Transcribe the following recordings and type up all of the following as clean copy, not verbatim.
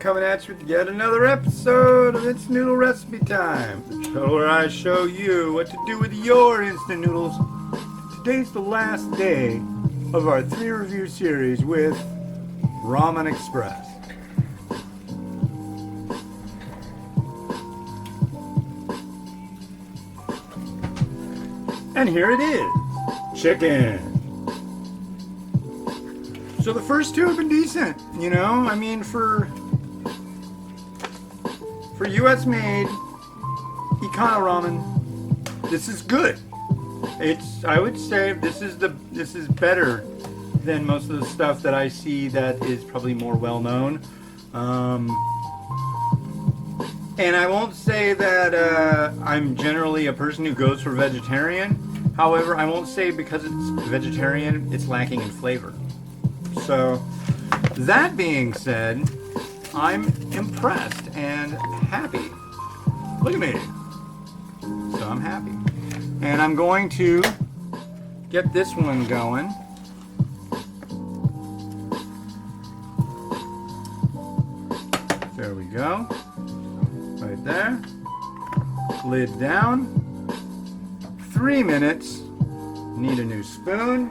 coming at you with yet another episode of Instant Noodle Recipe Time, the show where I show you what to do with your instant noodles. Today's the last day of our 3-review series with Ramen Express. And here it is, chicken. So the first two have been decent, you know. I mean, for U.S. made econo ramen, this is good. I would say this is better than most of the stuff that I see that is probably more well known. And I won't say that I'm generally a person who goes for vegetarian. However, I won't say because it's vegetarian, it's lacking in flavor. So, that being said, I'm impressed and happy. Look at me. So I'm happy. And I'm going to get this one going. There we go. Right there. Lid down. 3 minutes. Need a new spoon.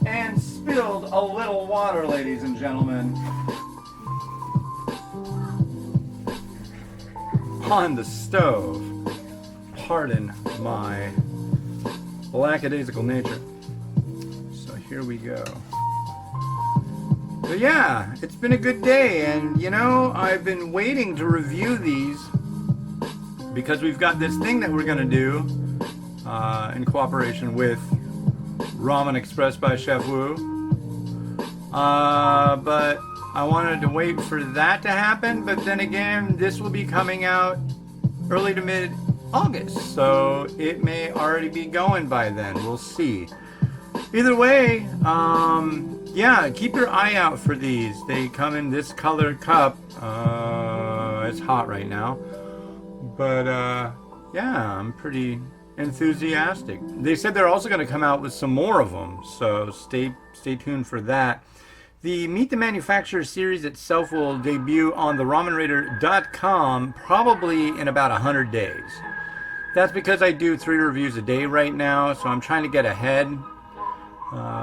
And spilled a little water, ladies and gentlemen, on the stove. Pardon my lackadaisical nature. So here we go. But yeah, it's been a good day, and you know, I've been waiting to review these because we've got this thing that we're gonna do in cooperation with Ramen Express by Chef Wu. But I wanted to wait for that to happen, but then again, this will be coming out early to mid-August, so it may already be going by then. We'll see. Either way, yeah, keep your eye out for these. They come in this color cup. It's hot right now, but yeah, I'm pretty enthusiastic. They said they're also going to come out with some more of them, so stay tuned for that. The Meet the Manufacturer series itself will debut on the RamenRaider.com probably in about 100 days. That's because I do 3 reviews a day right now, so I'm trying to get ahead.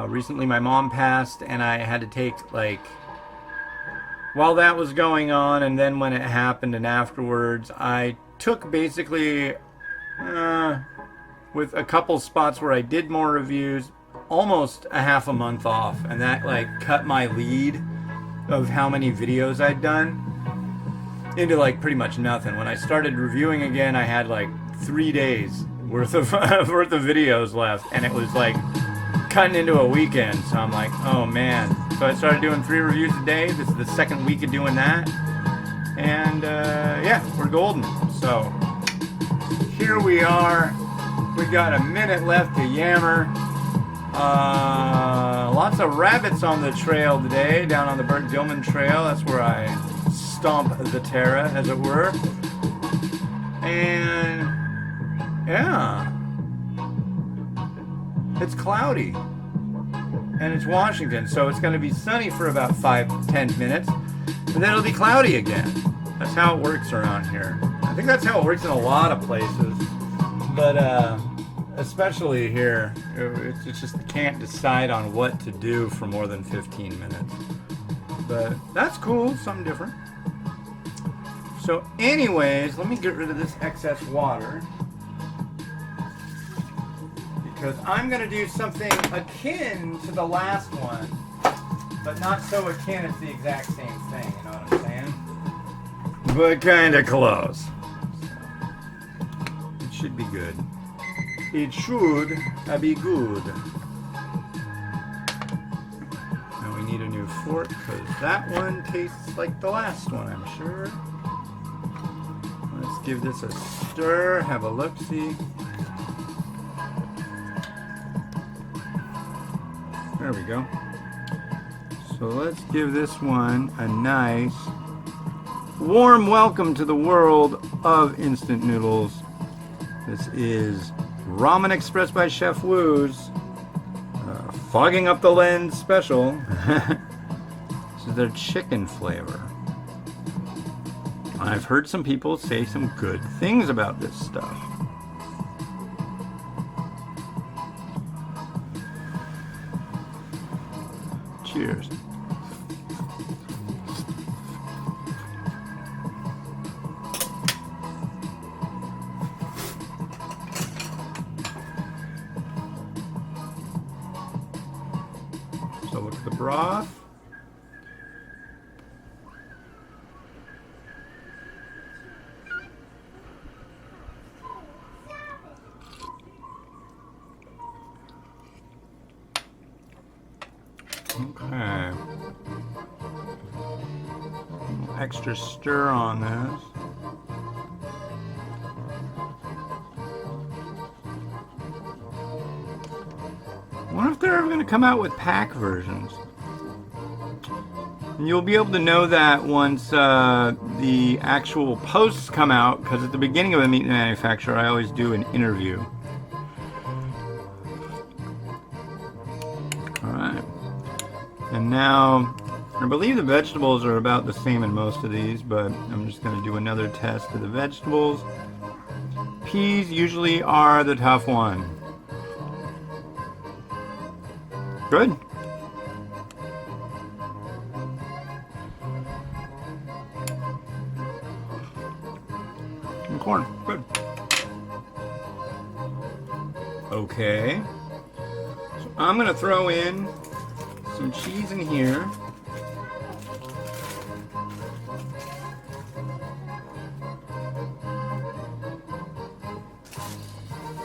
Recently my mom passed, and I had to take, while that was going on, and then when it happened and afterwards, I took basically with a couple spots where I did more reviews, almost a half a month off, and that cut my lead of how many videos I'd done into pretty much nothing. When I started reviewing again, I had 3 days worth of videos left, and it was cutting into a weekend. So I'm like, oh man. So I started doing 3 reviews a day. This is the second week of doing that, and yeah, we're golden. So here we are. We got a minute left to yammer. Lots of rabbits on the trail today, down on the Bert Dillman Trail. That's where I stomp the terra, as it were. And yeah, it's cloudy, and it's Washington, so it's going to be sunny for about 5-10 minutes, and then it'll be cloudy again. That's how it works around here. I think that's how it works in a lot of places, but especially here, it's just can't decide on what to do for more than 15 minutes. But that's cool, something different. So anyways, let me get rid of this excess water, because I'm going to do something akin to the last one, but not so akin it's the exact same thing, you know what I'm saying? But kind of close. It should be good. It should be good. Now we need a new fork, because that one tastes like the last one, I'm sure. Let's give this a stir, have a look-see. There we go. So let's give this one a nice warm welcome to the world of instant noodles. This is Ramen Express by Chef Wu's Fogging Up the Lens special. This is their chicken flavor. I've heard some people say some good things about this stuff. Cheers. So look at the broth. Okay. Extra stir on this. I wonder if they're ever going to come out with pack versions. And you'll be able to know that once the actual posts come out, because at the beginning of a meat manufacturer, I always do an interview. Alright. And now, I believe the vegetables are about the same in most of these, but I'm just going to do another test of the vegetables. Peas usually are the tough one. Good. And corn. Good. Okay. So I'm going to throw in some cheese in here.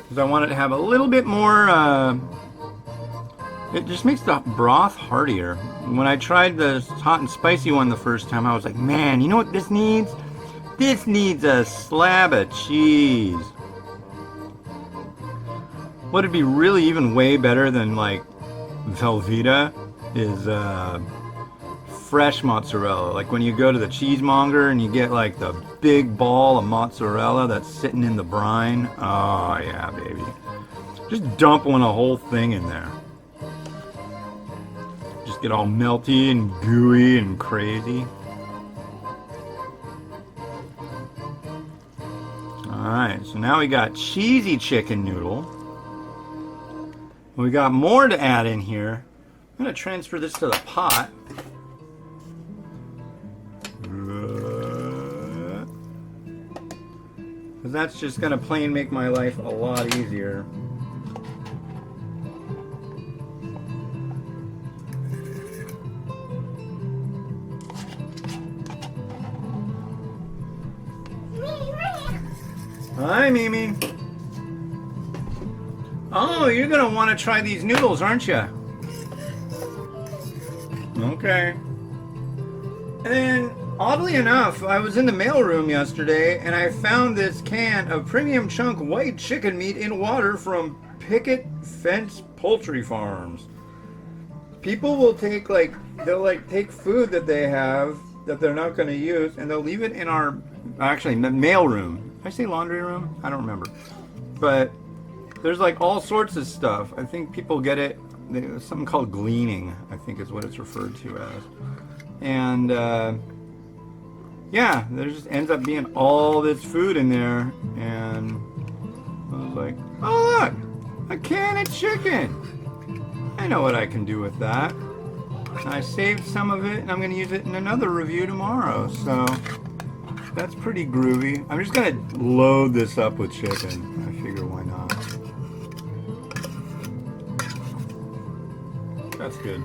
Because I want it to have a little bit more, it just makes the broth heartier. When I tried the hot and spicy one the first time, I was like, man, you know what this needs? This needs a slab of cheese. What'd be really even way better than like Velveeta is fresh mozzarella. Like when you go to the cheesemonger and you get like the big ball of mozzarella that's sitting in the brine. Oh yeah, baby. Just dumping a whole thing in there. Just get all melty and gooey and crazy. Alright, so now we got cheesy chicken noodle. We got more to add in here. I'm going to transfer this to the pot. Because that's just going to plain make my life a lot easier. Hi, Mimi. Oh, you're going to want to try these noodles, aren't you? Okay. And then, oddly enough, I was in the mailroom yesterday and I found this can of premium chunk white chicken meat in water from Picket Fence Poultry Farms. People will take they'll take food that they have that they're not going to use and they'll leave it in our, actually, mailroom. Did I say laundry room? I don't remember. But there's like all sorts of stuff. I think people get it, there's something called gleaning, I think is what it's referred to as. And yeah, there just ends up being all this food in there. And I was like, oh look, a can of chicken. I know what I can do with that. And I saved some of it and I'm going to use it in another review tomorrow. So that's pretty groovy. I'm just going to load this up with chicken. I figure why not. That's good.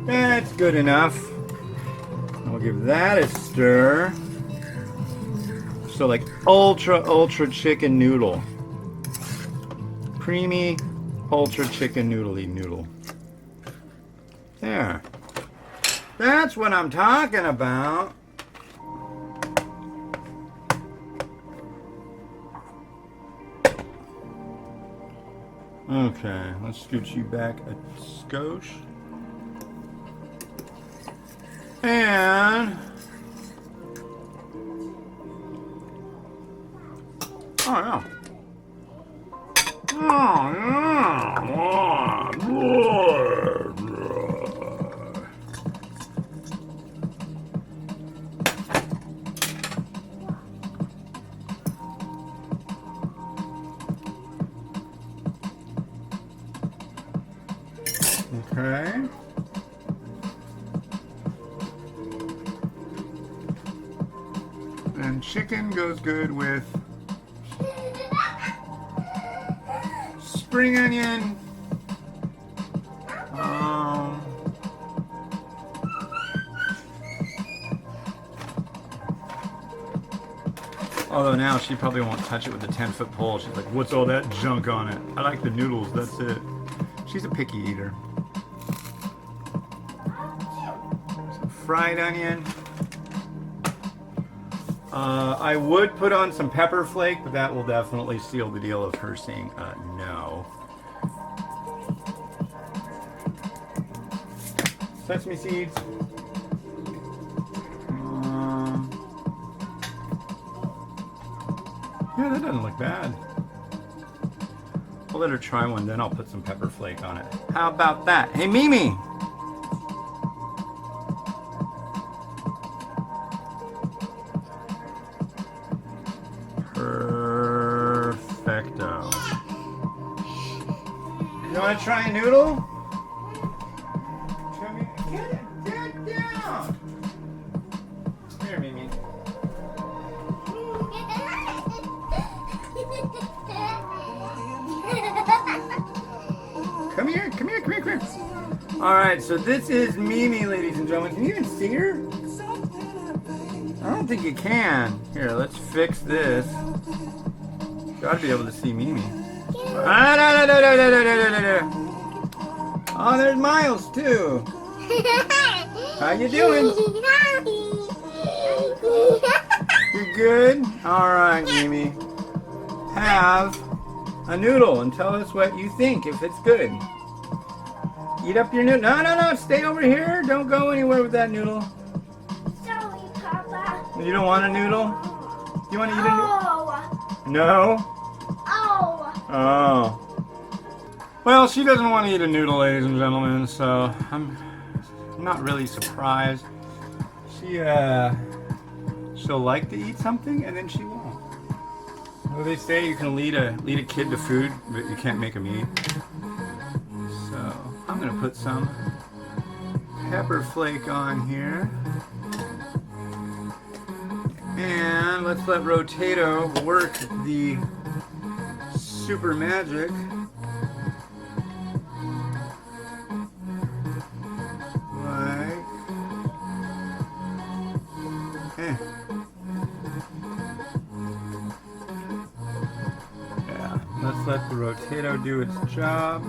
That's good enough. I'll give that a stir. So like ultra chicken noodle. Creamy, ultra chicken noodly noodle. There. That's what I'm talking about. Okay, let's scoot you back a skosh. And oh yeah. Oh yeah. Okay. And chicken goes good with spring onion. Although now she probably won't touch it with a 10-foot pole. She's like, what's all that junk on it? I like the noodles, that's it. She's a picky eater. Some fried onion. I would put on some pepper flake, but that will definitely seal the deal of her saying no. Sesame seeds. Yeah, that doesn't look bad. I'll let her try one, then I'll put some pepper flake on it. How about that? Hey, Mimi! Perfecto. You want to try a noodle? Get down! Here, Mimi. Come here. Alright, so this is Mimi, ladies and gentlemen. Can you even see her? I don't think you can. Here, let's fix this. Gotta be able to see Mimi. Oh, there's Miles, too. How you doing? You good? Alright, Mimi. Have a noodle and tell us what you think, if it's good. Eat up your noodle. No, stay over here. Don't go anywhere with that noodle. Sorry, Papa. You don't want a noodle? Do you want to eat a noodle? No? Oh. Well, she doesn't want to eat a noodle, ladies and gentlemen, so I'm not really surprised. She'll like to eat something and then she won't. Well, they say you can lead a kid to food, but you can't make him eat. So I'm gonna put some pepper flake on here, and let's let Rotato work the super magic. Let's let the Rotato do its job.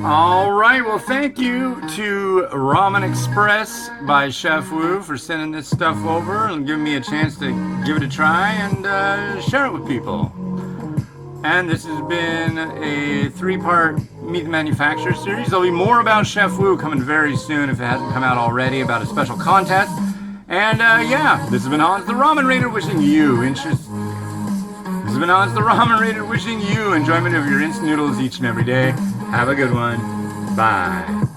Alright, well thank you to Ramen Express by Chef Wu for sending this stuff over and giving me a chance to give it a try and share it with people. And this has been a 3-part Meet the Manufacturer series. There'll be more about Chef Wu coming very soon if it hasn't come out already, about a special contest. And yeah, this has been Hans the Ramen Raider wishing you enjoyment of your instant noodles each and every day. Have a good one. Bye.